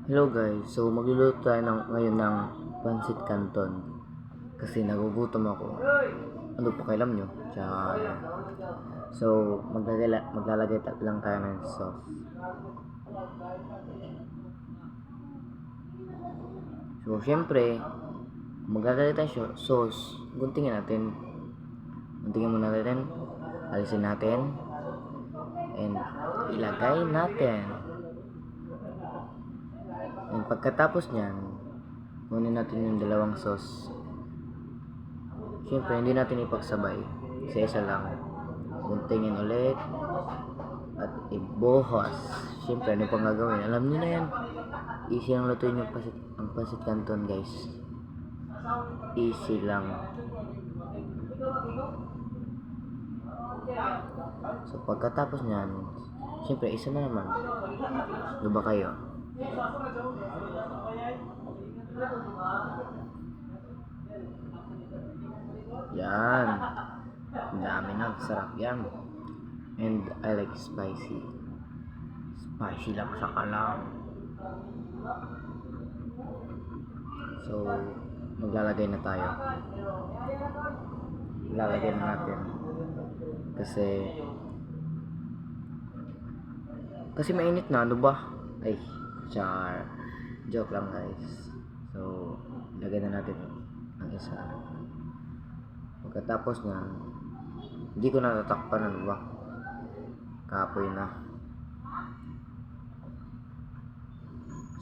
Hello guys, so magluluto tayo ngayon ng pancit canton kasi nagugutom ako. Ano pa kailam nyo? Tsaka, so maglalagay lang tayo ng sauce. So syempre, maglalagay tayo sauce. Guntingin muna natin, alisin natin, and ilagay natin. And pagkatapos niyan, kunin natin yung dalawang sauce. Siyempre, hindi natin ipagsabay. Isa-isa lang. Guntingin ulit. At ibuhos. Siyempre, ano pang gagawin? Alam niyo na yan. Easy lang lutuin yung pancit canton, guys. Easy lang. So, pagkatapos niyan, siyempre, isa na naman. Ano ba kayo? Yan. Ang dami na. Sarap yan. And I like spicy. Spicy lang sa kalang. So, maglalagay na tayo. Lalagay na natin. Kasi mainit na. Ano ba? Ay, char. Joke lang guys. So, lagay na natin ang isa. Pagkatapos na, hindi ko natatakpan, ano ba? Kapoy na.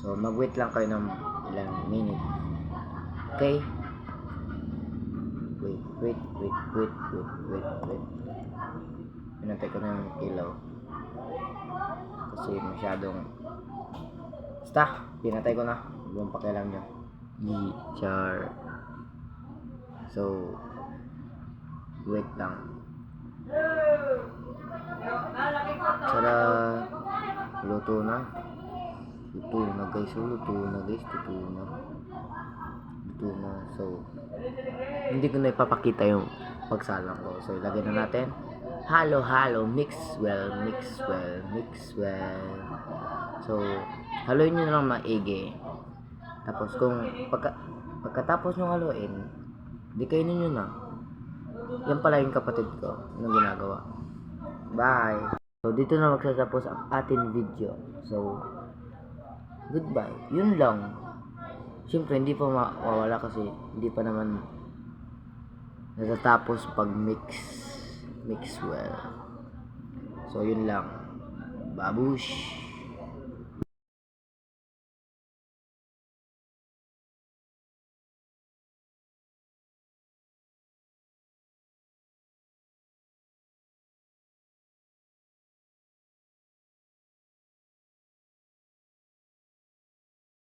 So, mag-wait lang kayo ng ilang minute. Okay? Wait. Pinantay ko na yung ilaw. Kasi masyadong... Basta, pinatay ko na. Huwag pakialam nyo. Char. So, wait lang. Tara. Luto na guys. Luto na. So, hindi ko na ipapakita yung pagsalang ko. So, ilagay na natin. Halo. Mix well. So, haluin nyo na lang maigi. Tapos, kung pagkatapos nyo haluin, di kainin nyo na. Yan pala yung kapatid ko na ginagawa. Bye! So, dito na magsasapos ang ating video. So, goodbye. Yun lang. Siyempre, hindi pa mawawala kasi hindi pa naman natatapos pag mix well. So, yun lang. Babush!